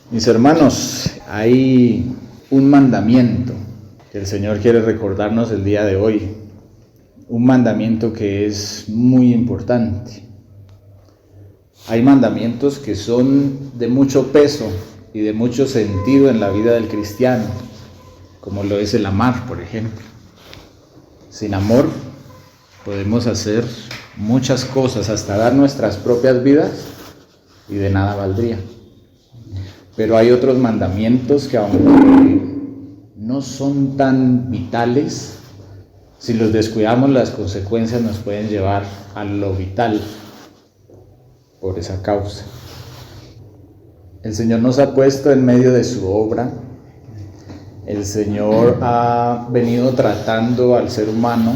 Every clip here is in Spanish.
Mis hermanos, hay un mandamiento que el Señor quiere recordarnos el día de hoy, un mandamiento que es muy importante. Hay mandamientos que son de mucho peso y de mucho sentido en la vida del cristiano, como lo es el amar, por ejemplo. Sin amor podemos hacer muchas cosas, hasta dar nuestras propias vidas, y de nada valdría. Pero hay otros mandamientos que, aunque no son tan vitales, si los descuidamos, las consecuencias nos pueden llevar a lo vital por esa causa. El Señor nos ha puesto en medio de su obra. El Señor ha venido tratando al ser humano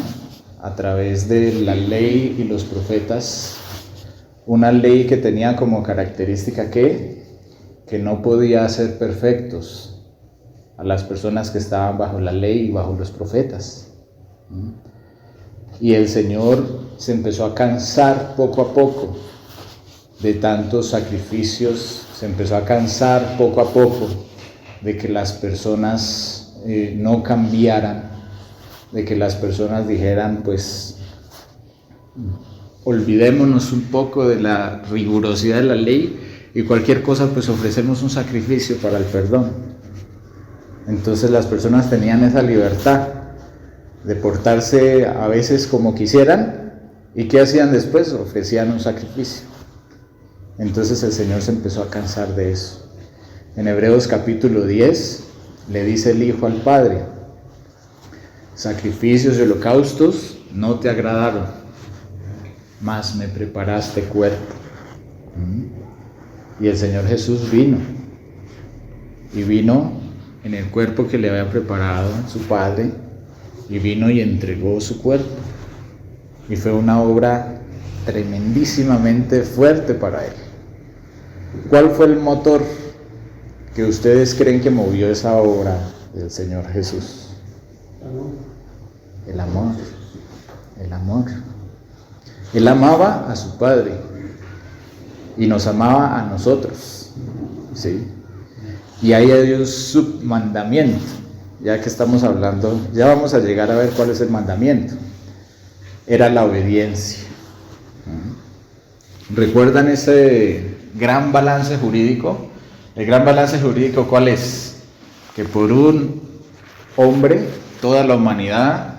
a través de la ley y los profetas, una ley que tenía como característica que no podía hacer perfectos a las personas que estaban bajo la ley y bajo los profetas. Y el Señor se empezó a cansar poco a poco de tantos sacrificios, se empezó a cansar poco a poco de que las personas no cambiaran, de que las personas dijeran, pues, olvidémonos un poco de la rigurosidad de la ley y cualquier cosa, pues ofrecemos un sacrificio para el perdón. Entonces las personas tenían esa libertad de portarse a veces como quisieran, y ¿qué hacían después? Ofrecían un sacrificio. Entonces el Señor se empezó a cansar de eso. En Hebreos capítulo 10 le dice el Hijo al Padre: sacrificios y holocaustos no te agradaron, mas me preparaste cuerpo. Y el Señor Jesús vino en el cuerpo que le había preparado su Padre, y vino y entregó su cuerpo, y fue una obra tremendísimamente fuerte para Él. ¿Cuál fue el motor que ustedes creen que movió esa obra del Señor Jesús? El amor. El amor. Él amaba a su Padre y nos amaba a nosotros, ¿sí? Y ahí hay un submandamiento. Ya que estamos hablando, ya vamos a llegar a ver cuál es el mandamiento. Era la obediencia. ¿Recuerdan ese gran balance jurídico? El gran balance jurídico, ¿cuál es? Que por un hombre toda la humanidad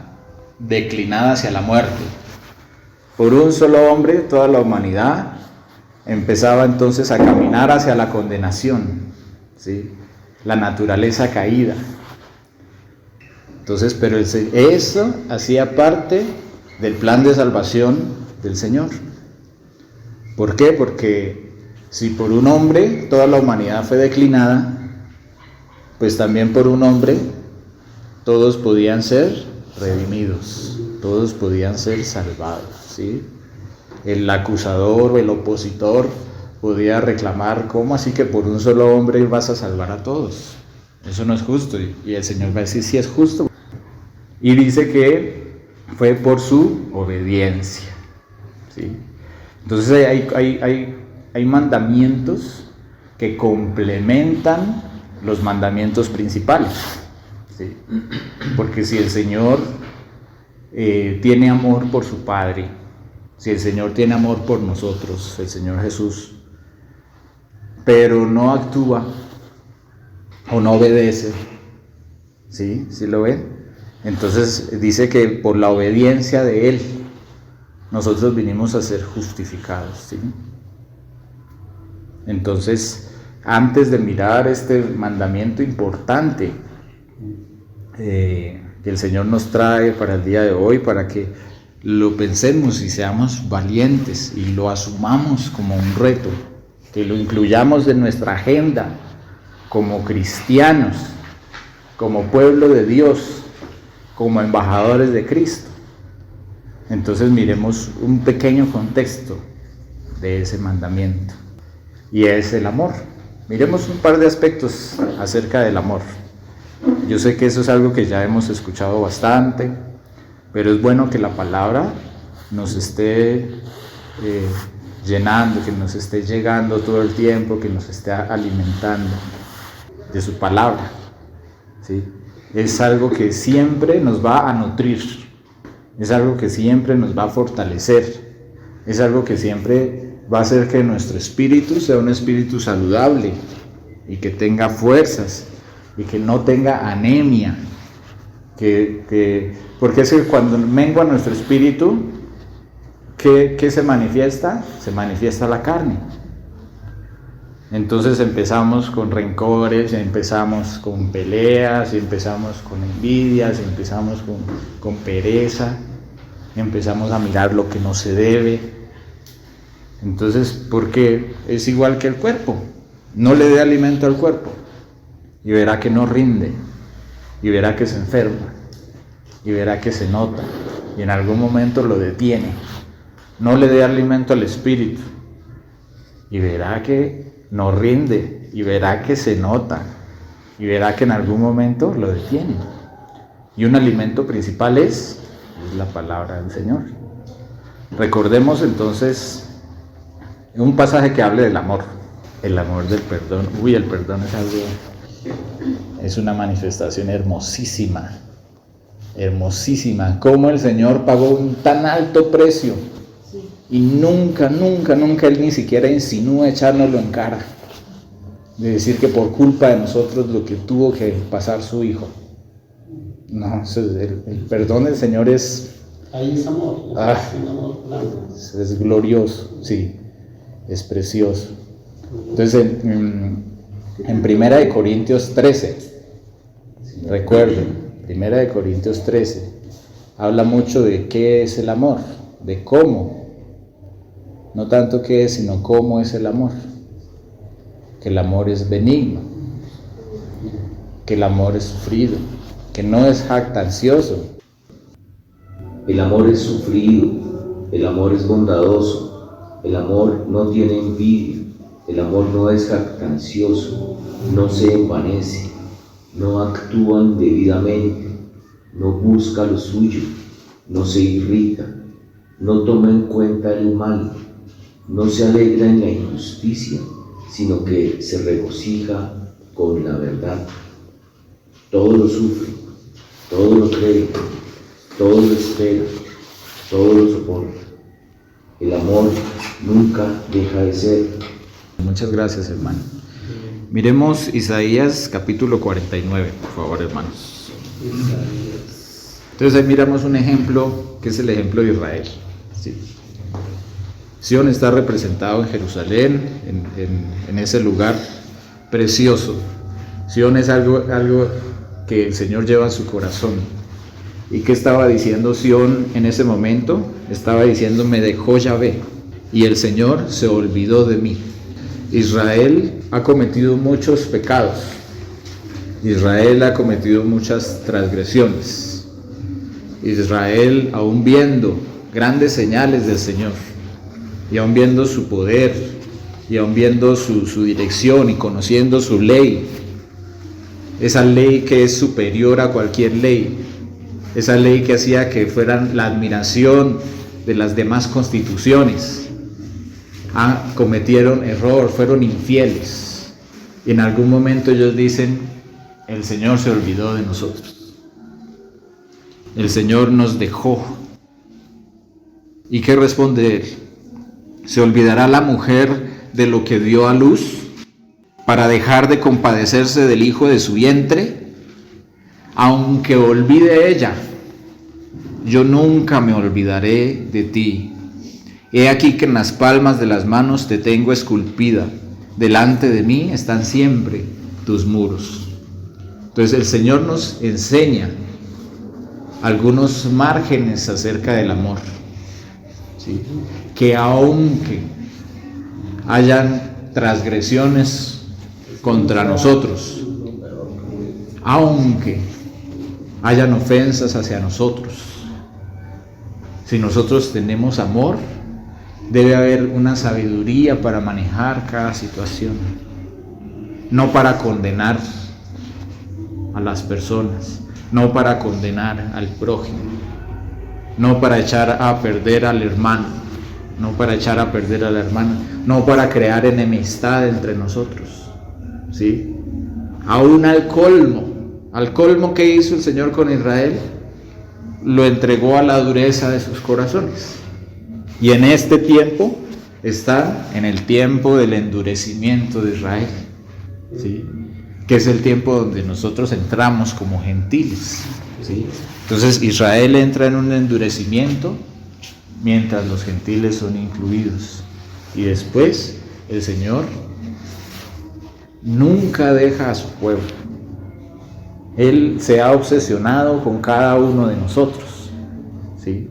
declinada hacia la muerte. Por un solo hombre toda la humanidad empezaba entonces a caminar hacia la condenación, ¿sí? La naturaleza caída. Entonces, pero eso hacía parte del plan de salvación del Señor. ¿Por qué? Porque si por un hombre toda la humanidad fue declinada, pues también por un hombre todos podían ser redimidos, todos podían ser salvados, ¿sí? El acusador o el opositor podía reclamar: ¿cómo así que por un solo hombre vas a salvar a todos? Eso no es justo. Y el Señor va a decir: sí es justo. Y dice que fue por su obediencia, ¿sí? Entonces hay mandamientos que complementan los mandamientos principales, ¿sí? Porque si el Señor tiene amor por su Padre, si el Señor tiene amor por nosotros, el Señor Jesús, pero no actúa o no obedece, ¿sí? ¿Sí lo ven? Entonces dice que por la obediencia de Él nosotros vinimos a ser justificados, ¿sí? Entonces, antes de mirar este mandamiento importante que el Señor nos trae para el día de hoy, para que lo pensemos y seamos valientes y lo asumamos como un reto, que lo incluyamos en nuestra agenda como cristianos, como pueblo de Dios, como embajadores de Cristo. Entonces miremos un pequeño contexto de ese mandamiento, y es el amor. Miremos un par de aspectos acerca del amor. Yo sé que eso es algo que ya hemos escuchado bastante, pero es bueno que la palabra nos esté llenando, que nos esté llegando todo el tiempo, que nos esté alimentando. de su palabra, ¿sí? Es algo que siempre nos va a nutrir, es algo que siempre nos va a fortalecer, es algo que siempre va a hacer que nuestro espíritu sea un espíritu saludable y que tenga fuerzas y que no tenga anemia, porque es que cuando mengua nuestro espíritu, ¿qué se manifiesta? Se manifiesta la carne. Entonces empezamos con rencores, empezamos con peleas, empezamos con envidias, empezamos con pereza, empezamos a mirar lo que no se debe. Entonces, porque es igual que el cuerpo, no le dé alimento al cuerpo y verá que no rinde, y verá que se enferma, y verá que se nota, y en algún momento lo detiene. No le dé alimento al espíritu y verá que no rinde, y verá que se nota, y verá que en algún momento lo detiene. Y un alimento principal es la palabra del Señor. Recordemos entonces un pasaje que hable del amor, el amor del perdón. El perdón es una manifestación hermosísima, hermosísima. Cómo el Señor pagó un tan alto precio y nunca Él ni siquiera insinúa echárnoslo en cara, de decir que por culpa de nosotros lo que tuvo que pasar su Hijo. No, el perdón del Señor es... Ahí es amor, un amor grande. Es glorioso, sí, es precioso. Entonces, en 1 Corintios 13, recuerden, 1 Corintios 13, habla mucho de qué es el amor, de cómo, no tanto qué es, sino cómo es el amor. Que el amor es benigno, que el amor es sufrido, que no es jactancioso. El amor es sufrido, el amor es bondadoso, el amor no tiene envidia, el amor no es jactancioso, no se envanece, no actúa indebidamente, no busca lo suyo, no se irrita, no toma en cuenta el mal, no se alegra en la injusticia, sino que se regocija con la verdad. Todo lo sufre, todo lo cree, todo lo espera, todo lo soporta. El amor nunca deja de ser. Muchas gracias, hermano. Miremos Isaías capítulo 49, por favor, hermanos. Entonces ahí miramos un ejemplo, que es el ejemplo de Israel. Sí. Sion está representado en Jerusalén, en ese lugar precioso. Sion es algo que el Señor lleva en su corazón. ¿Y qué estaba diciendo Sion en ese momento? Estaba diciendo: me dejó Yahvé y el Señor se olvidó de mí. Israel ha cometido muchos pecados. Israel ha cometido muchas transgresiones. Israel, aún viendo grandes señales del Señor, y aún viendo su poder, y aún viendo su dirección y conociendo su ley, esa ley que es superior a cualquier ley, esa ley que hacía que fueran la admiración de las demás constituciones, cometieron error, fueron infieles, y en algún momento ellos dicen: el Señor se olvidó de nosotros, el Señor nos dejó. ¿Y qué responde Él? ¿Se olvidará la mujer de lo que dio a luz para dejar de compadecerse del hijo de su vientre? Aunque olvide ella, yo nunca me olvidaré de ti. He aquí que en las palmas de las manos te tengo esculpida, delante de mí están siempre tus muros. Entonces el Señor nos enseña algunos márgenes acerca del amor, ¿sí? Que aunque hayan transgresiones contra nosotros, aunque hayan ofensas hacia nosotros, si nosotros tenemos amor, debe haber una sabiduría para manejar cada situación, no para condenar a las personas, no para condenar al prójimo, no para echar a perder al hermano, no para echar a perder a la hermana, no para crear enemistad entre nosotros, ¿sí? aún al colmo que hizo el Señor con Israel, lo entregó a la dureza de sus corazones. Y en este tiempo están en el tiempo del endurecimiento de Israel, ¿sí? Que es el tiempo donde nosotros entramos como gentiles, ¿sí? Entonces Israel entra en un endurecimiento mientras los gentiles son incluidos. Y después el Señor nunca deja a su pueblo. Él se ha obsesionado con cada uno de nosotros, ¿sí?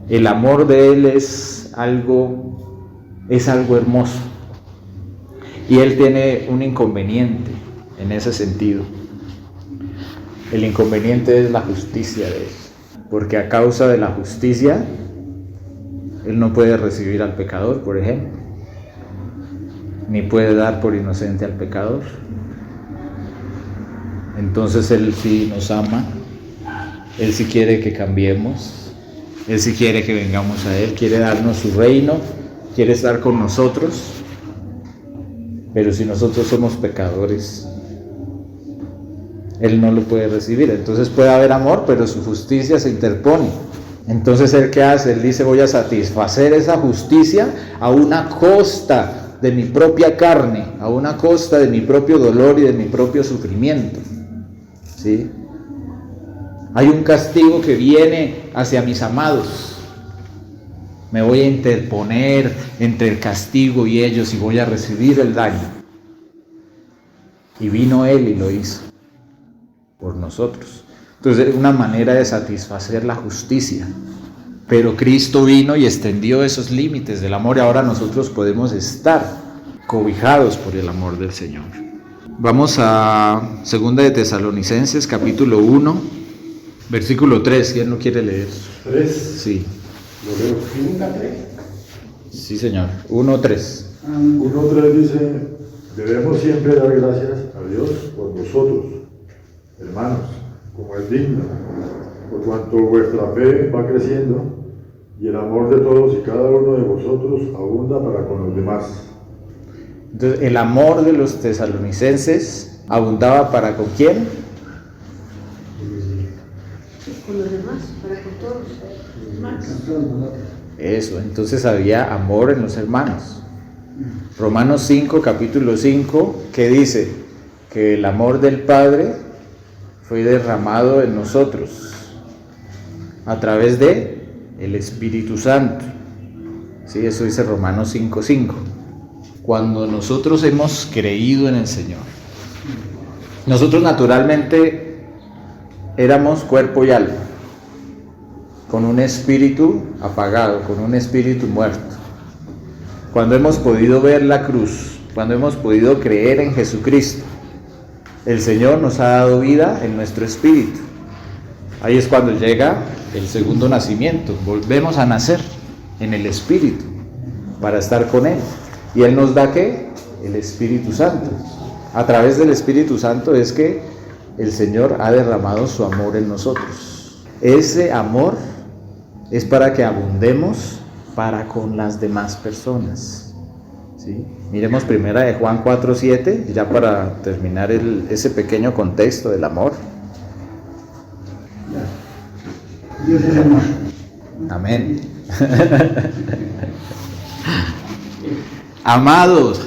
El amor de Él es algo hermoso. Y Él tiene un inconveniente en ese sentido. El inconveniente es la justicia de Él, porque a causa de la justicia Él no puede recibir al pecador, por ejemplo, ni puede dar por inocente al pecador. Entonces Él sí nos ama, Él sí quiere que cambiemos, Él sí quiere que vengamos a Él, quiere darnos su reino, quiere estar con nosotros. Pero si nosotros somos pecadores, Él no lo puede recibir. Entonces puede haber amor, pero su justicia se interpone. Entonces Él, ¿qué hace? Él dice: voy a satisfacer esa justicia a una costa de mi propia carne, a una costa de mi propio dolor y de mi propio sufrimiento, ¿sí? Hay un castigo que viene hacia mis amados. Me voy a interponer entre el castigo y ellos y voy a recibir el daño. Y vino Él y lo hizo por nosotros. Entonces es una manera de satisfacer la justicia. Pero Cristo vino y extendió esos límites del amor y ahora nosotros podemos estar cobijados por el amor del Señor. Vamos a 2 de Tesalonicenses, capítulo 1, versículo 3. ¿Quién lo quiere leer? 3. Sí. ¿Lo leo? ¿Nunca 3? Sí, señor. 1:3. 1:3 dice: debemos siempre dar gracias a Dios por vosotros, hermanos, como es digno, por cuanto vuestra fe va creciendo y el amor de todos y cada uno de vosotros abunda para con los demás. Entonces, el amor de los tesalonicenses abundaba para con quién? Con los demás, para con todos los demás. Eso, entonces había amor en los hermanos. Romanos 5, capítulo 5, que dice que el amor del Padre fue derramado en nosotros a través de el Espíritu Santo. Sí, eso dice Romanos 5:5. Cuando nosotros hemos creído en el Señor, nosotros naturalmente éramos cuerpo y alma, con un espíritu apagado, con un espíritu muerto. Cuando hemos podido ver la cruz, cuando hemos podido creer en Jesucristo, el Señor nos ha dado vida en nuestro espíritu. Ahí es cuando llega el segundo nacimiento. Volvemos a nacer en el espíritu para estar con Él. ¿Y Él nos da qué? El Espíritu Santo. A través del Espíritu Santo es que el Señor ha derramado su amor en nosotros. Ese amor es para que abundemos para con las demás personas, ¿sí? Miremos primera de Juan 4:7, ya para terminar ese pequeño contexto del amor. Dios es amor. Amén. Amados,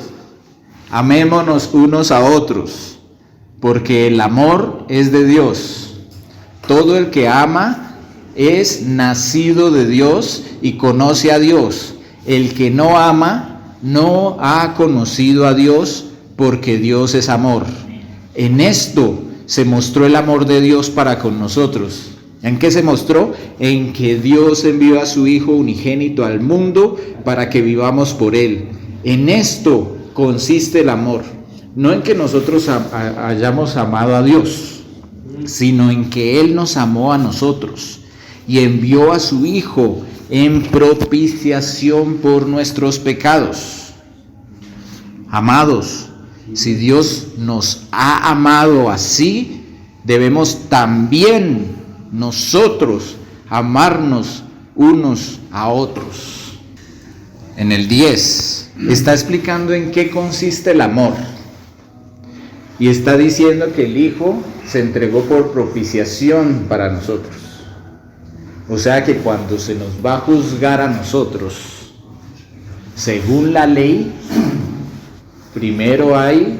amémonos unos a otros, porque el amor es de Dios. Todo el que ama es nacido de Dios y conoce a Dios. El que no ama no ha conocido a Dios, porque Dios es amor. En esto se mostró el amor de Dios para con nosotros. ¿En qué se mostró? En que Dios envió a su Hijo unigénito al mundo para que vivamos por Él. En esto consiste el amor, no en que nosotros hayamos amado a Dios, sino en que Él nos amó a nosotros y envió a su Hijo en propiciación por nuestros pecados. Amados, si Dios nos ha amado así, debemos también nosotros amarnos unos a otros. En el 10 está explicando en qué consiste el amor. Y está diciendo que el Hijo se entregó por propiciación para nosotros. O sea que cuando se nos va a juzgar a nosotros, según la ley, primero hay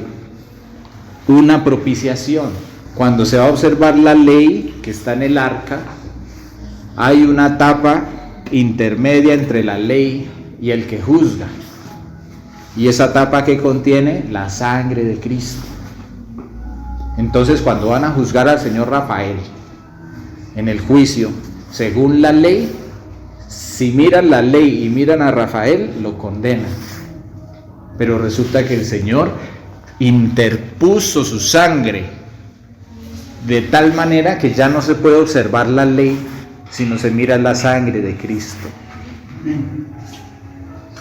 una propiciación. Cuando se va a observar la ley que está en el arca, hay una etapa intermedia entre la ley y el que juzga. Y esa etapa que contiene la sangre de Cristo. Entonces, cuando van a juzgar al señor Rafael en el juicio, según la ley, si miran la ley y miran a Rafael, lo condenan. Pero resulta que el Señor interpuso su sangre de tal manera que ya no se puede observar la ley, sino se mira la sangre de Cristo,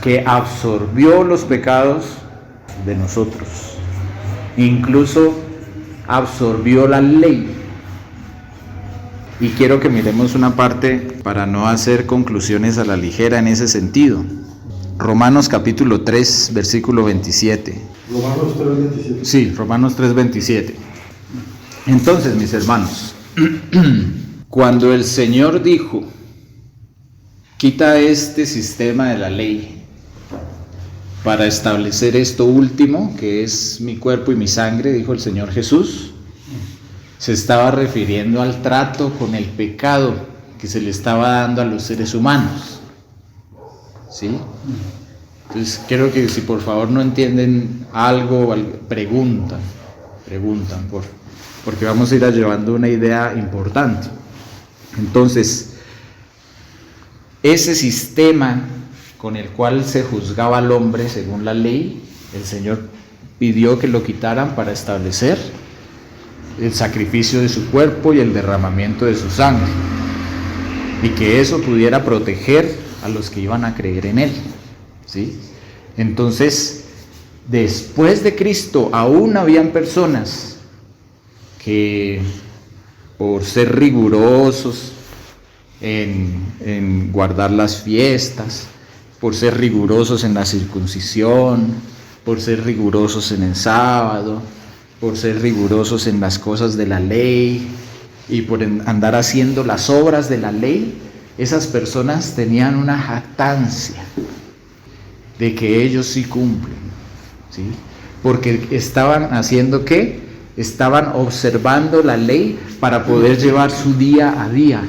que absorbió los pecados de nosotros, incluso absorbió la ley. Y quiero que miremos una parte para no hacer conclusiones a la ligera en ese sentido. Romanos capítulo 3, versículo 27. Romanos 3:27. Sí, Romanos 3:27. Entonces, mis hermanos, cuando el Señor dijo, quita este sistema de la ley para establecer esto último, que es mi cuerpo y mi sangre, dijo el Señor Jesús, se estaba refiriendo al trato con el pecado que se le estaba dando a los seres humanos. ¿Sí? Entonces, quiero que si por favor no entienden algo, preguntan, porque vamos a ir llevando una idea importante. Entonces, ese sistema con el cual se juzgaba al hombre según la ley, el Señor pidió que lo quitaran para establecer el sacrificio de su cuerpo y el derramamiento de su sangre, y que eso pudiera proteger a los que iban a creer en Él, ¿sí? Entonces, después de Cristo, aún habían personas que, por ser rigurosos en guardar las fiestas, por ser rigurosos en la circuncisión, por ser rigurosos en el sábado, por ser rigurosos en las cosas de la ley y por andar haciendo las obras de la ley, esas personas tenían una jactancia de que ellos sí cumplen, ¿sí? Porque estaban haciendo ¿qué? Estaban observando la ley para poder llevar su día a día.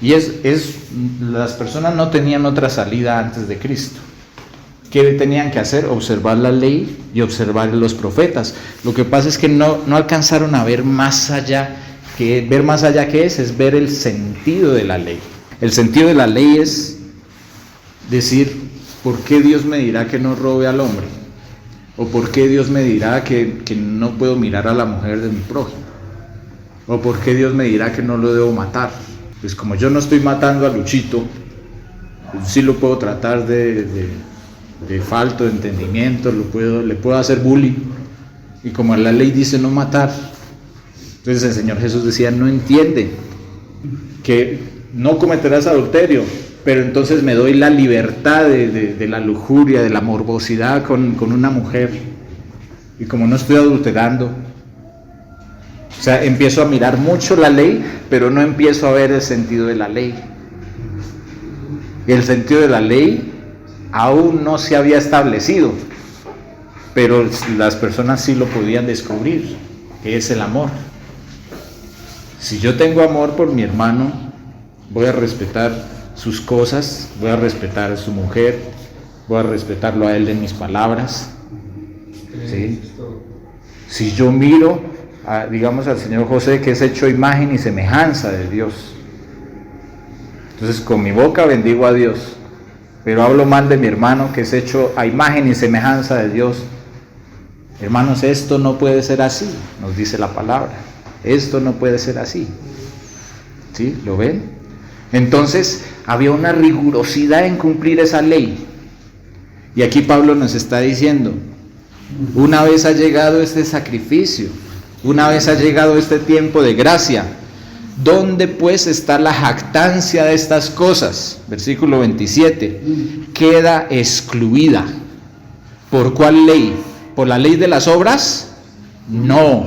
Y las personas no tenían otra salida antes de Cristo. ¿Qué tenían que hacer? Observar la ley y observar los profetas. Lo que pasa es que no alcanzaron a ver más allá. Ver más allá ¿qué es ver el sentido de la ley. El sentido de la ley es decir, ¿por qué Dios me dirá que no robe al hombre? ¿O por qué Dios me dirá que no puedo mirar a la mujer de mi prójimo? ¿O por qué Dios me dirá que no lo debo matar? Pues como yo no estoy matando a Luchito, pues sí lo puedo tratar de falto de entendimiento, le puedo hacer bullying, y como la ley dice no matar, entonces el Señor Jesús decía, no entiende que no cometerás adulterio, pero entonces me doy la libertad de la lujuria, de la morbosidad con una mujer, y como no estoy adulterando, o sea, empiezo a mirar mucho la ley, pero no empiezo a ver el sentido de la ley. Y el sentido de la ley aún no se había establecido, pero las personas sí lo podían descubrir, que es el amor. Si yo tengo amor por mi hermano, voy a respetar sus cosas, voy a respetar a su mujer, voy a respetarlo a él en mis palabras, ¿sí? Si yo miro, digamos, al Señor José, que es hecho imagen y semejanza de Dios, entonces con mi boca bendigo a Dios, pero hablo mal de mi hermano que es hecho a imagen y semejanza de Dios. Hermanos, esto no puede ser así, nos dice la palabra. Esto no puede ser así. ¿Sí? ¿Lo ven? Entonces, había una rigurosidad en cumplir esa ley. Y aquí Pablo nos está diciendo, una vez ha llegado este sacrificio, una vez ha llegado este tiempo de gracia, ¿dónde pues está la jactancia de estas cosas? Versículo 27, queda excluida. ¿Por cuál ley? ¿Por la ley de las obras? No,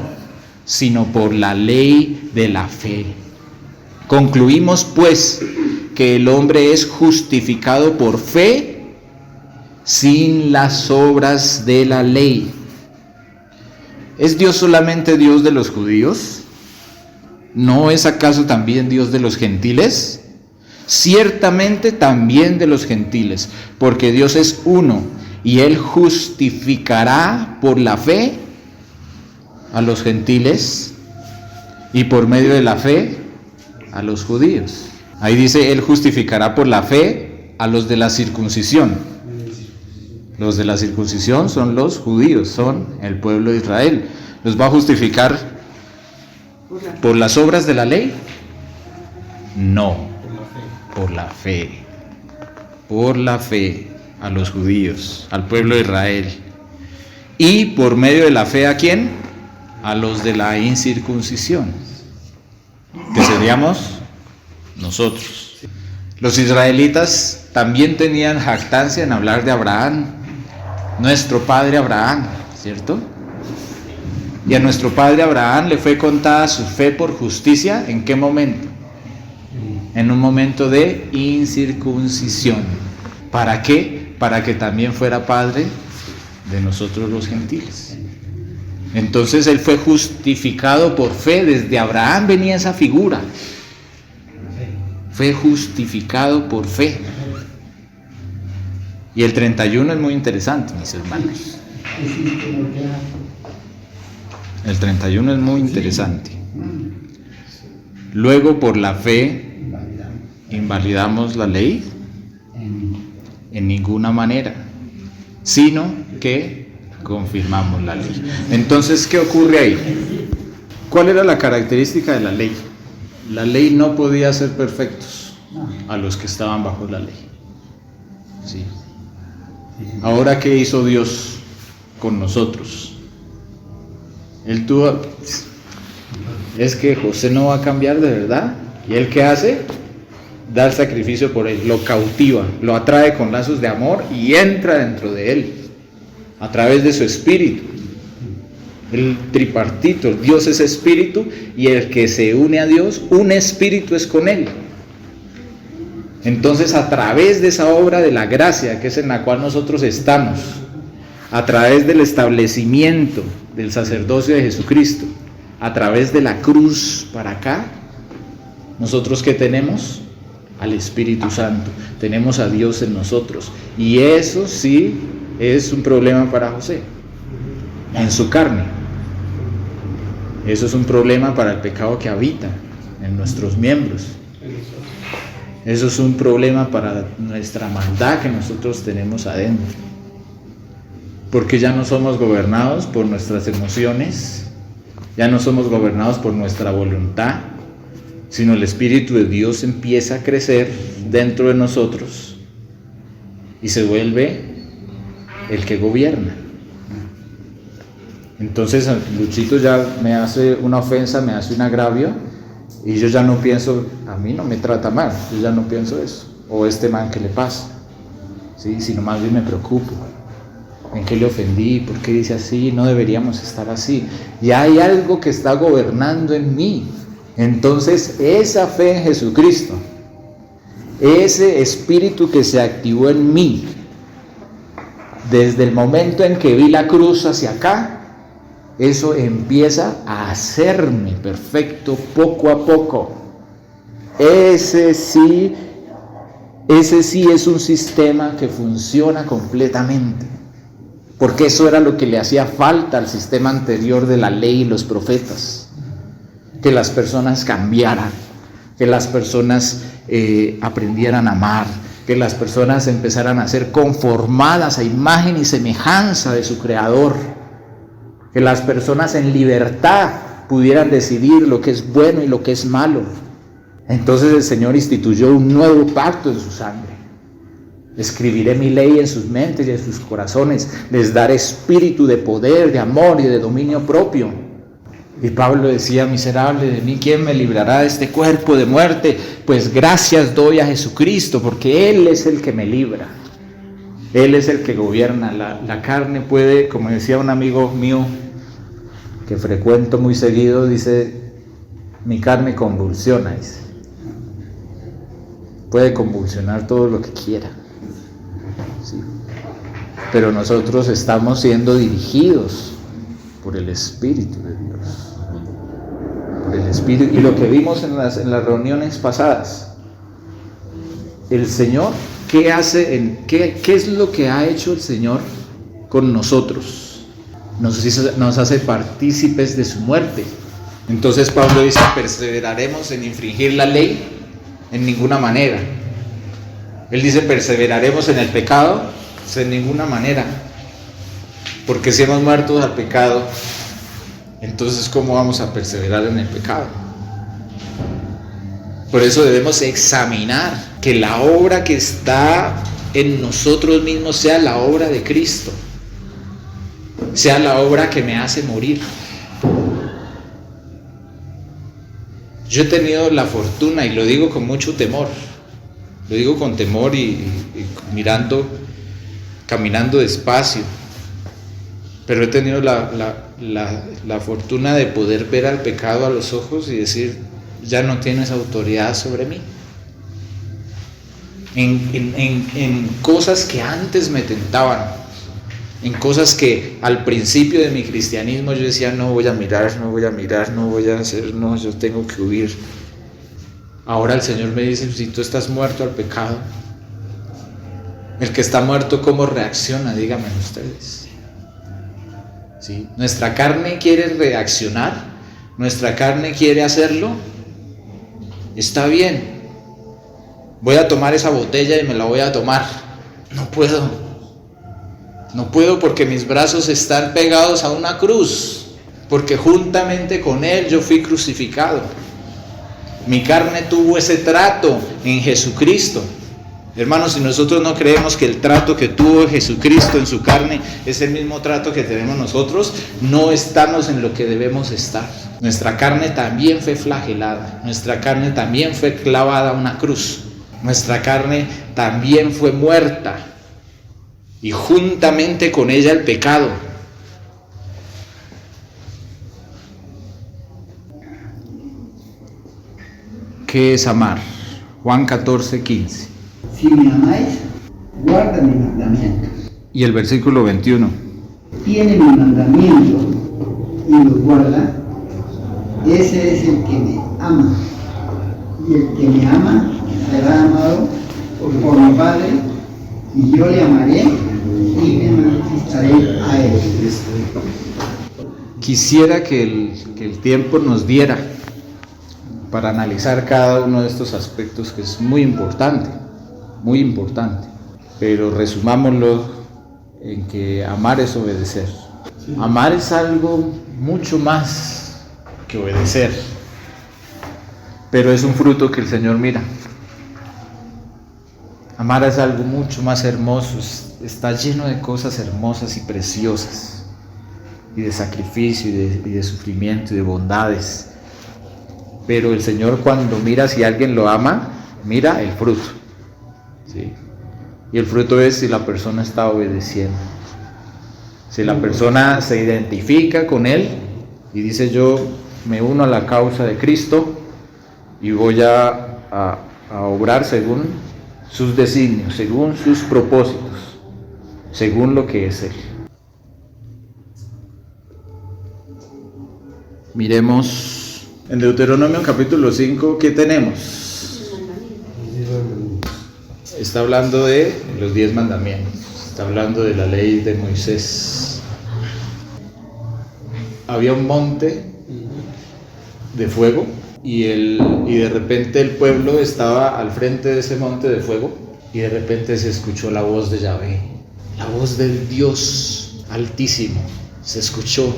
sino por la ley de la fe. Concluimos pues que el hombre es justificado por fe sin las obras de la ley. ¿Es Dios solamente Dios de los judíos? ¿No es acaso también Dios de los gentiles? Ciertamente también de los gentiles, porque Dios es uno, y Él justificará por la fe a los gentiles, y por medio de la fe a los judíos. Ahí dice, Él justificará por la fe a los de la circuncisión. Los de la circuncisión son los judíos, son el pueblo de Israel. ¿Los va a justificar por las obras de la ley? No, por la fe. Por la fe a los judíos, al pueblo de Israel. Y por medio de la fe, ¿a quién? A los de la incircuncisión, que seríamos nosotros. Los israelitas también tenían jactancia en hablar de Abraham, nuestro padre Abraham, ¿cierto? Y a nuestro padre Abraham le fue contada su fe por justicia, ¿en qué momento? En un momento de incircuncisión. ¿Para qué? Para que también fuera padre de nosotros los gentiles. Entonces él fue justificado por fe. Desde Abraham venía esa figura. Fue justificado por fe. Y el 31 es muy interesante, mis hermanos. El 31 es muy interesante. Luego, por la fe, ¿invalidamos la ley? En ninguna manera, sino que confirmamos la ley. Entonces, ¿qué ocurre ahí? ¿Cuál era la característica de la ley? La ley no podía hacer perfectos a los que estaban bajo la ley. Sí. Ahora, ¿qué hizo Dios con nosotros? Él tuvo... Es que José no va a cambiar de verdad. ¿Y él qué hace? Da el sacrificio por él, lo cautiva, lo atrae con lazos de amor y entra dentro de él, a través de su espíritu. El tripartito, Dios es espíritu, y el que se une a Dios, un espíritu es con él. Entonces, a través de esa obra de la gracia, que es en la cual nosotros estamos, a través del establecimiento del sacerdocio de Jesucristo, a través de la cruz para acá, nosotros ¿qué tenemos? Al Espíritu Santo, tenemos a Dios en nosotros, y eso sí es un problema para José, en su carne. Eso es un problema para el pecado que habita en nuestros miembros. Eso es un problema para nuestra maldad que nosotros tenemos adentro, porque ya no somos gobernados por nuestras emociones, ya no somos gobernados por nuestra voluntad, sino el Espíritu de Dios empieza a crecer dentro de nosotros y se vuelve el que gobierna. Entonces Luchito ya me hace una ofensa, me hace un agravio, y yo ya no pienso, a mí no me trata mal, yo ya no pienso eso, o este man que le pasa, ¿sí? Sino más bien me preocupo, ¿en qué le ofendí? ¿Por qué dice así? No deberíamos estar así. Ya hay algo que está gobernando en mí. Entonces, esa fe en Jesucristo, ese espíritu que se activó en mí, desde el momento en que vi la cruz hacia acá, eso empieza a hacerme perfecto poco a poco. Ese sí es un sistema que funciona completamente, porque eso era lo que le hacía falta al sistema anterior de la ley y los profetas. Que las personas cambiaran, que las personas aprendieran a amar, que las personas empezaran a ser conformadas a imagen y semejanza de su Creador, que las personas en libertad pudieran decidir lo que es bueno y lo que es malo. Entonces el Señor instituyó un nuevo pacto en su sangre. Escribiré mi ley en sus mentes y en sus corazones, les daré espíritu de poder, de amor y de dominio propio. Y Pablo decía, miserable de mí, ¿quién me librará de este cuerpo de muerte? Pues gracias doy a Jesucristo, porque Él es el que me libra. Él es el que gobierna. La carne puede, como decía un amigo mío, que frecuento muy seguido, dice: mi carne convulsiona, dice. Puede convulsionar todo lo que quiera, ¿sí? Pero nosotros estamos siendo dirigidos por el Espíritu de Dios, por el Espíritu. Y lo que vimos en las reuniones pasadas, el Señor, ¿qué hace? ¿Qué es lo que ha hecho el Señor con nosotros? Nos hace partícipes de su muerte. Entonces Pablo dice: perseveraremos en infringir la ley en ninguna manera. Él dice: perseveraremos en el pecado en ninguna manera, porque si hemos muerto al pecado, entonces ¿cómo vamos a perseverar en el pecado? Por eso debemos examinar que la obra que está en nosotros mismos sea la obra de Cristo, sea la obra que me hace morir. Yo he tenido la fortuna, y lo digo con mucho temor, lo digo con temor y caminando despacio, pero he tenido la fortuna de poder ver al pecado a los ojos y decir: ya no tienes autoridad sobre mí. En cosas que antes me tentaban, en cosas que al principio de mi cristianismo yo decía: no voy a mirar, no voy a hacer, no, yo tengo que huir. Ahora el Señor me dice: si tú estás muerto al pecado, el que está muerto, ¿cómo reacciona? Díganme ustedes. ¿Sí? Nuestra carne quiere reaccionar, nuestra carne quiere hacerlo. Está bien, voy a tomar esa botella y me la voy a tomar. No puedo porque mis brazos están pegados a una cruz, porque juntamente con Él yo fui crucificado. Mi carne tuvo ese trato en Jesucristo. Hermanos, si nosotros no creemos que el trato que tuvo Jesucristo en su carne es el mismo trato que tenemos nosotros, no estamos en lo que debemos estar. Nuestra carne también fue flagelada, nuestra carne también fue clavada a una cruz, nuestra carne también fue muerta, y juntamente con ella el pecado. ¿Qué es amar? Juan 14:15. Si me amáis, guarda mis mandamientos. Y el versículo 21. Tiene mi mandamiento y lo guarda, ese es el que me ama. Y el que me ama será amado por mi Padre, y yo le amaré y me manifestaré a él. Quisiera que el tiempo nos diera para analizar cada uno de estos aspectos, que es muy importante, pero resumámoslo en que amar es obedecer. Amar es algo mucho más que obedecer, pero es un fruto que el Señor mira. Amar es algo mucho más hermoso, está lleno de cosas hermosas y preciosas, y de sacrificio, y de sufrimiento, y de bondades. Pero el Señor, cuando mira si alguien lo ama, mira el fruto, ¿sí? Y el fruto es si la persona está obedeciendo, si la persona se identifica con Él y dice: yo me uno a la causa de Cristo y voy a obrar según sus designios, según sus propósitos, según lo que es Él. Miremos en Deuteronomio capítulo 5, ¿qué tenemos? Está hablando de los 10 mandamientos, está hablando de la ley de Moisés. Había un monte de fuego y de repente el pueblo estaba al frente de ese monte de fuego, y de repente se escuchó la voz de Yahvé, la voz del Dios Altísimo, se escuchó.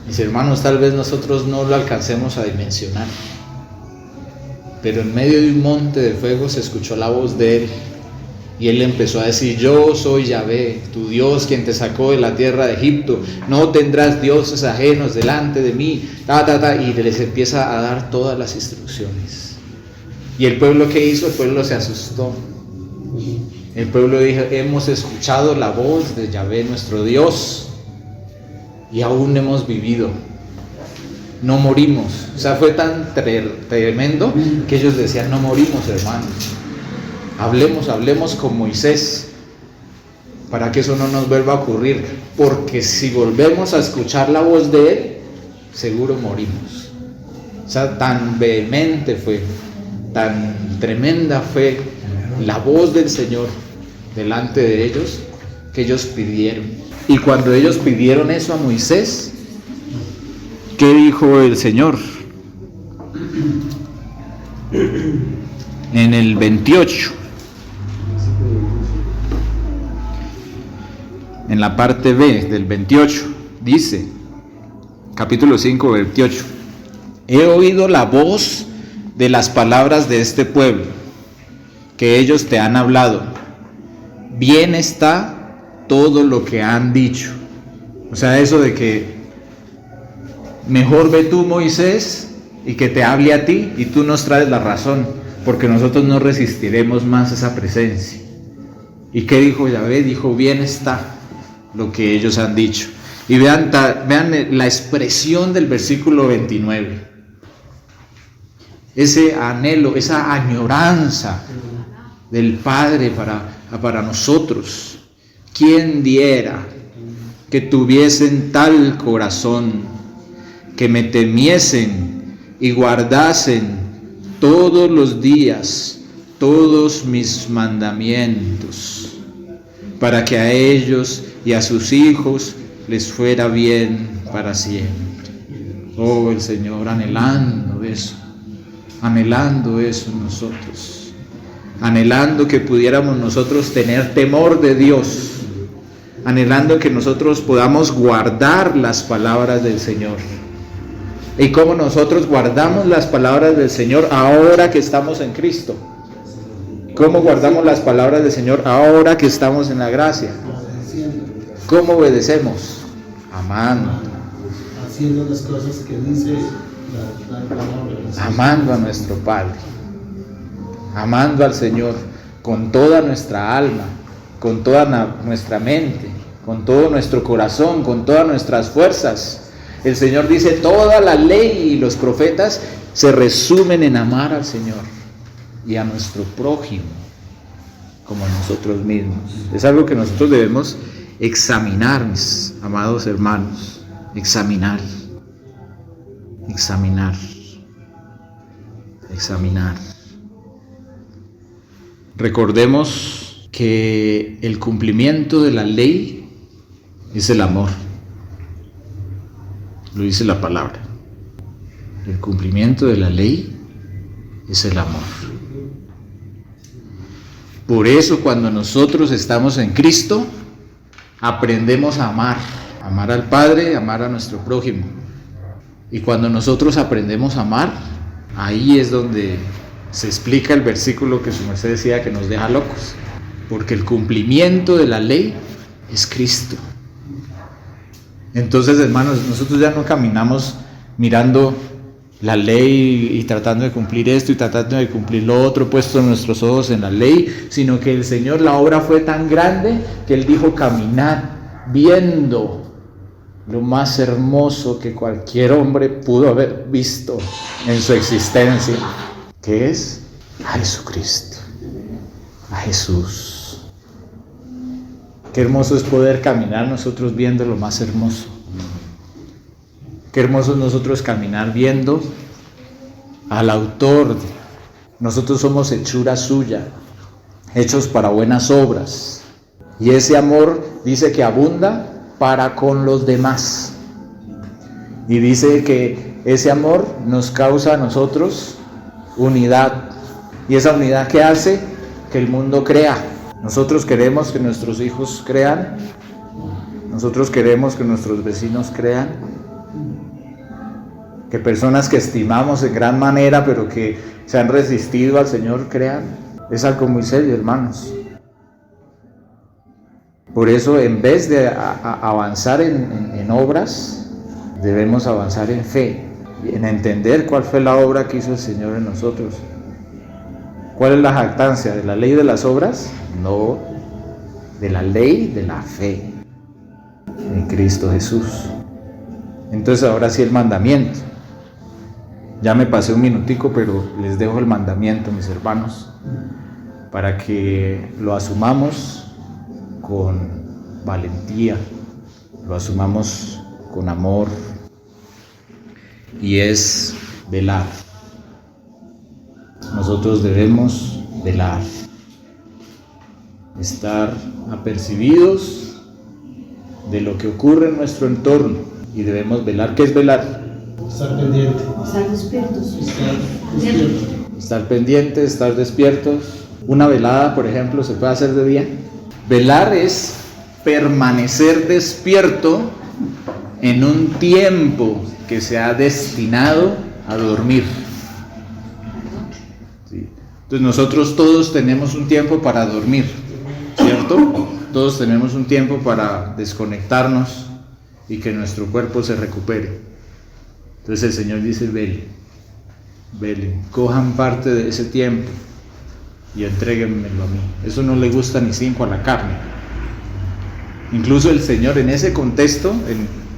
Mis hermanos, tal vez nosotros no lo alcancemos a dimensionar, pero en medio de un monte de fuego se escuchó la voz de Él, y Él empezó a decir: yo soy Yahvé, tu Dios, quien te sacó de la tierra de Egipto, no tendrás dioses ajenos delante de mí, y les empieza a dar todas las instrucciones. Y el pueblo, ¿qué hizo? El pueblo se asustó. El pueblo dijo: hemos escuchado la voz de Yahvé nuestro Dios, y aún hemos vivido. No morimos. O sea, fue tan tremendo que ellos decían, no morimos, hermanos. Hablemos con Moisés para que eso no nos vuelva a ocurrir, porque si volvemos a escuchar la voz de él, seguro morimos. O sea, tan vehemente fue, tan tremenda fue la voz del Señor delante de ellos, que ellos pidieron. Y cuando ellos pidieron eso a Moisés, ¿qué dijo el Señor? En el 28, en la parte B del 28, dice, capítulo 5, 28, he oído la voz de las palabras de este pueblo, que ellos te han hablado. Bien está todo lo que han dicho. O sea, eso de que mejor ve tú, Moisés, y que te hable a ti, y tú nos traes la razón, porque nosotros no resistiremos más esa presencia. ¿Y qué dijo Yahvé? Dijo, bien está lo que ellos han dicho. Y vean la expresión del versículo 29. Ese anhelo, esa añoranza del Padre para nosotros. ¿Quién diera que tuviesen tal corazón, que me temiesen y guardasen todos los días todos mis mandamientos, para que a ellos y a sus hijos les fuera bien para siempre? Oh, el Señor anhelando eso en nosotros, anhelando que pudiéramos nosotros tener temor de Dios, anhelando que nosotros podamos guardar las palabras del Señor. Y cómo nosotros guardamos las palabras del Señor ahora que estamos en Cristo. ¿Cómo guardamos las palabras del Señor ahora que estamos en la gracia? ¿Cómo obedecemos? Amando. Haciendo las cosas que dice la palabra. Amando a nuestro Padre. Amando al Señor con toda nuestra alma, con toda nuestra mente, con todo nuestro corazón, con todas nuestras fuerzas. El Señor dice, toda la ley y los profetas se resumen en amar al Señor y a nuestro prójimo como a nosotros mismos. Es algo que nosotros debemos examinar, mis amados hermanos, examinar. Recordemos que el cumplimiento de la ley es el amor. Lo dice la palabra. El cumplimiento de la ley es el amor. Por eso cuando nosotros estamos en Cristo, aprendemos a amar al Padre, amar a nuestro prójimo. Y cuando nosotros aprendemos a amar, ahí es donde se explica el versículo que su merced decía que nos deja locos. Porque el cumplimiento de la ley es Cristo. Entonces, hermanos, nosotros ya no caminamos mirando la ley y tratando de cumplir esto y tratando de cumplir lo otro, puesto nuestros ojos en la ley, sino que el Señor, la obra fue tan grande que Él dijo caminar viendo lo más hermoso que cualquier hombre pudo haber visto en su existencia, que es a Jesucristo, a Jesús. Qué hermoso es poder caminar nosotros viendo lo más hermoso. Qué hermoso es nosotros caminar viendo al autor. Nosotros somos hechura suya, hechos para buenas obras. Y ese amor dice que abunda para con los demás. Y dice que ese amor nos causa a nosotros unidad. Y esa unidad que hace que el mundo crea. Nosotros queremos que nuestros hijos crean, nosotros queremos que nuestros vecinos crean, que personas que estimamos en gran manera pero que se han resistido al Señor crean. Es algo muy serio, hermanos. Por eso, en vez de avanzar en obras, debemos avanzar en fe y en entender cuál fue la obra que hizo el Señor en nosotros. ¿Cuál es la jactancia? ¿De la ley de las obras? No, de la ley de la fe en Cristo Jesús. Entonces ahora sí el mandamiento. Ya me pasé un minutico, pero les dejo el mandamiento, mis hermanos, para que lo asumamos con valentía, lo asumamos con amor, y es velar. Nosotros debemos velar, estar apercibidos de lo que ocurre en nuestro entorno, y debemos velar. ¿Qué es velar? Estar pendiente. Estar despiertos. Estar despierto. Estar pendientes, estar despiertos. Una velada, por ejemplo, ¿se puede hacer de día? Velar es permanecer despierto en un tiempo que se ha destinado a dormir. ¿Sí? Entonces nosotros todos tenemos un tiempo para dormir, ¿cierto? Todos tenemos un tiempo para desconectarnos y que nuestro cuerpo se recupere. Entonces el Señor dice: velen, cojan parte de ese tiempo y entréguenmelo a mí. Eso no le gusta ni 5 a la carne. Incluso el Señor en ese contexto,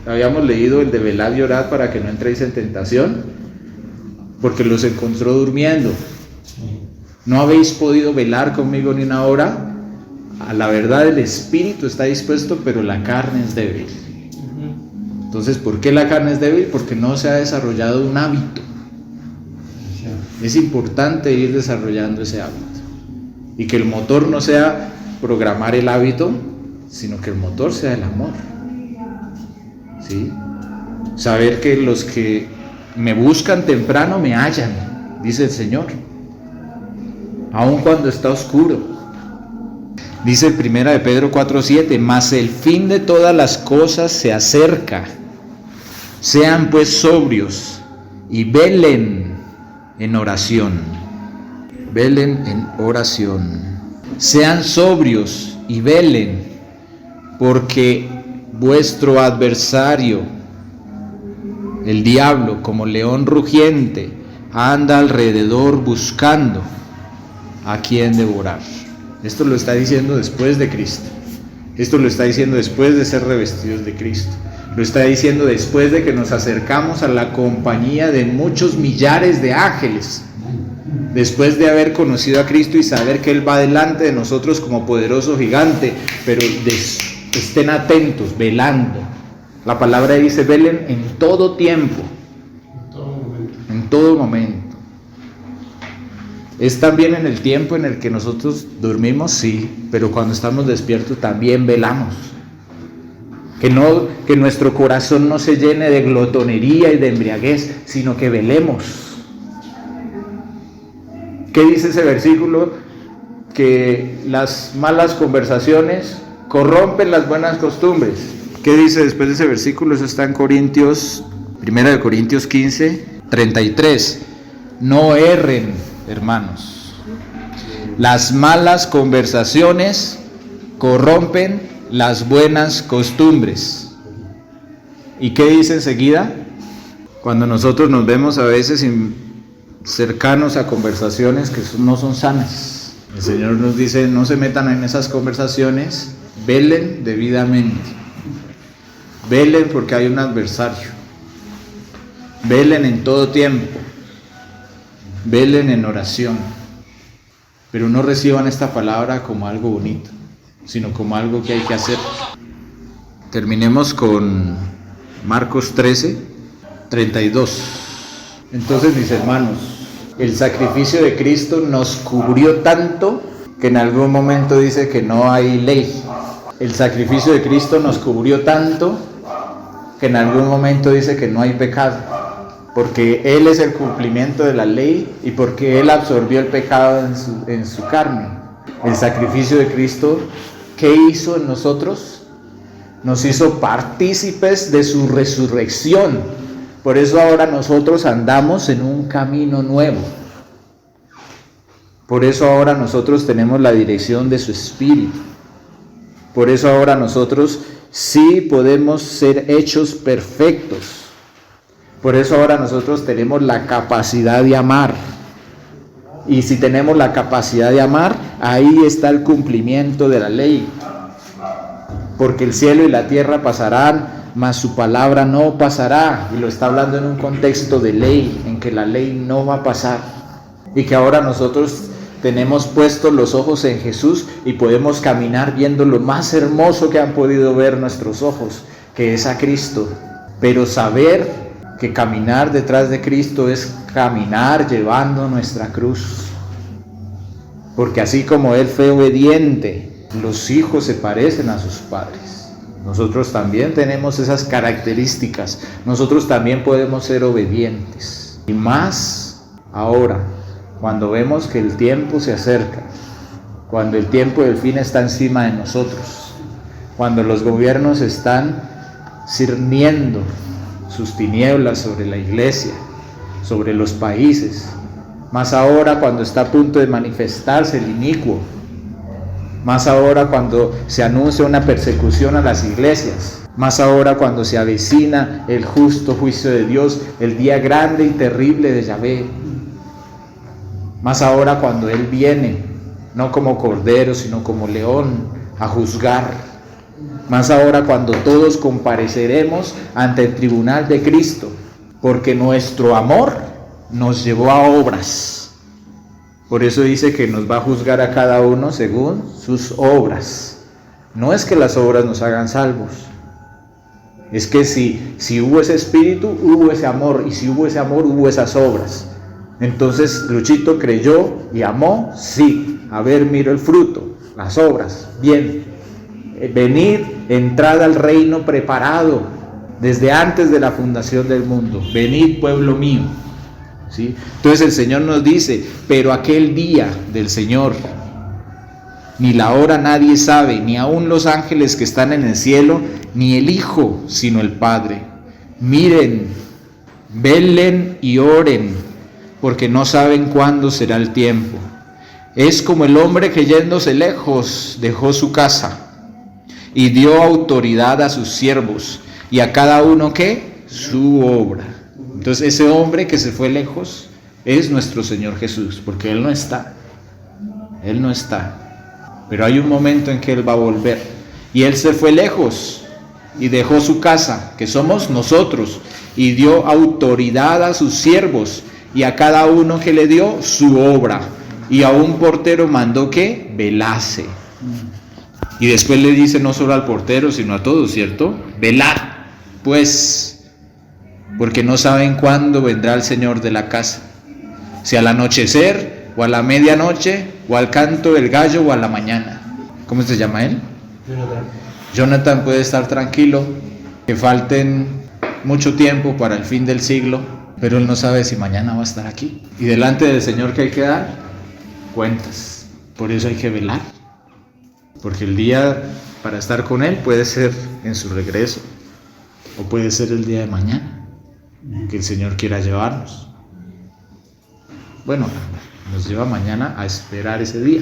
habíamos leído el de velad y orad para que no entréis en tentación, porque los encontró durmiendo. No habéis podido velar conmigo ni una hora. A la verdad el espíritu está dispuesto, pero la carne es débil. Entonces, ¿por qué la carne es débil? Porque no se ha desarrollado un hábito. Es importante ir desarrollando ese hábito, y que el motor no sea programar el hábito, sino que el motor sea el amor. ¿Sí? Saber que los que me buscan temprano me hallan, dice el Señor, aun cuando está oscuro. Dice 1 de Pedro 4:7: mas el fin de todas las cosas se acerca. Sean pues sobrios y velen en oración. Velen en oración. Sean sobrios y velen, porque vuestro adversario, el diablo, como león rugiente, anda alrededor buscando a quien devorar. Esto lo está diciendo después de Cristo. Esto lo está diciendo después de ser revestidos de Cristo. Lo está diciendo después de que nos acercamos a la compañía de muchos millares de ángeles. Después de haber conocido a Cristo y saber que Él va delante de nosotros como poderoso gigante. Pero estén atentos, velando. La palabra dice: velen en todo tiempo. En todo momento. ¿Es también en el tiempo en el que nosotros dormimos? Sí, pero cuando estamos despiertos también velamos. Que nuestro corazón no se llene de glotonería y de embriaguez, sino que velemos. ¿Qué dice ese versículo? Que las malas conversaciones corrompen las buenas costumbres. ¿Qué dice después de ese versículo? Eso está en Corintios, 1 Corintios 15:33. No erren, hermanos. Las malas conversaciones corrompen las buenas costumbres. ¿Y qué dice enseguida? Cuando nosotros nos vemos a veces cercanos a conversaciones que no son sanas, el Señor nos dice: no se metan en esas conversaciones, velen debidamente. Velen porque hay un adversario. Velen en todo tiempo. Velen en oración. Pero no reciban esta palabra como algo bonito, sino como algo que hay que hacer. Terminemos con Marcos 13:32. Entonces, mis hermanos, el sacrificio de Cristo nos cubrió tanto que en algún momento dice que no hay ley. El sacrificio de Cristo nos cubrió tanto que en algún momento dice que no hay pecado, porque Él es el cumplimiento de la ley y porque Él absorbió el pecado en su carne. El sacrificio de Cristo, ¿qué hizo en nosotros? Nos hizo partícipes de su resurrección. Por eso ahora nosotros andamos en un camino nuevo. Por eso ahora nosotros tenemos la dirección de su Espíritu. Por eso ahora nosotros sí podemos ser hechos perfectos. Por eso ahora nosotros tenemos la capacidad de amar. Y si tenemos la capacidad de amar, ahí está el cumplimiento de la ley. Porque el cielo y la tierra pasarán, mas su palabra no pasará. Y lo está hablando en un contexto de ley, en que la ley no va a pasar. Y que ahora nosotros tenemos puestos los ojos en Jesús y podemos caminar viendo lo más hermoso que han podido ver nuestros ojos, que es a Cristo. Pero saber que caminar detrás de Cristo es caminar llevando nuestra cruz. Porque así como Él fue obediente, los hijos se parecen a sus padres. Nosotros también tenemos esas características. Nosotros también podemos ser obedientes. Y más ahora, cuando vemos que el tiempo se acerca, cuando el tiempo del fin está encima de nosotros, cuando los gobiernos están cerniendo sus tinieblas sobre la iglesia, sobre los países, más ahora cuando está a punto de manifestarse el inicuo, más ahora cuando se anuncia una persecución a las iglesias, más ahora cuando se avecina el justo juicio de Dios, el día grande y terrible de Yahvé, más ahora cuando Él viene, no como cordero, sino como león, a juzgar. Más ahora cuando todos compareceremos ante el tribunal de Cristo, porque nuestro amor nos llevó a obras. Por eso dice que nos va a juzgar a cada uno según sus obras. No es que las obras nos hagan salvos. Es que si hubo ese espíritu, hubo ese amor, y si hubo ese amor, hubo esas obras. Entonces Luchito creyó y amó, sí. A ver, miro el fruto, las obras, bien. Venid, entrad al reino preparado desde antes de la fundación del mundo. Venid, pueblo mío. ¿Sí? Entonces el Señor nos dice, pero aquel día del Señor, ni la hora nadie sabe, ni aun los ángeles que están en el cielo, ni el Hijo, sino el Padre. Miren, velen y oren, porque no saben cuándo será el tiempo. Es como el hombre que yéndose lejos dejó su casa y dio autoridad a sus siervos, y a cada uno, ¿qué? Su obra. Entonces ese hombre que se fue lejos es nuestro Señor Jesús, porque Él no está. Él no está. Pero hay un momento en que Él va a volver. Y Él se fue lejos y dejó su casa, que somos nosotros, y dio autoridad a sus siervos, y a cada uno que le dio su obra. Y a un portero mandó que velase. Y después le dice no solo al portero, sino a todos, ¿cierto? Velad, pues, porque no saben cuándo vendrá el Señor de la casa. Si al anochecer, o a la medianoche, o al canto del gallo, o a la mañana. ¿Cómo se llama él? Jonathan puede estar tranquilo, que falten mucho tiempo para el fin del siglo, pero él no sabe si mañana va a estar aquí. Y delante del Señor, ¿qué hay que dar? Cuentas. Por eso hay que velar. Porque el día para estar con Él puede ser en su regreso, o puede ser el día de mañana, que el Señor quiera llevarnos. Bueno, nos lleva mañana a esperar ese día.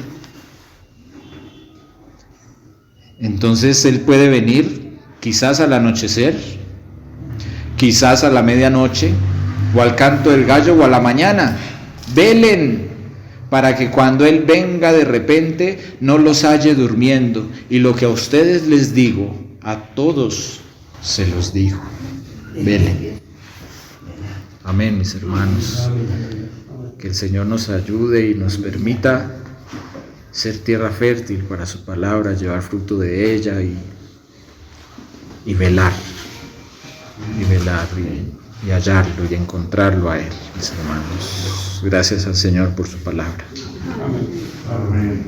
Entonces Él puede venir quizás al anochecer, quizás a la medianoche, o al canto del gallo, o a la mañana. Velen, para que cuando Él venga de repente no los halle durmiendo. Y lo que a ustedes les digo, a todos se los digo. Velen. Amén, mis hermanos. Que el Señor nos ayude y nos permita ser tierra fértil para su palabra, llevar fruto de ella y velar. Y velar y hallarlo y encontrarlo a Él, mis hermanos. Gracias al Señor por su palabra. Amén.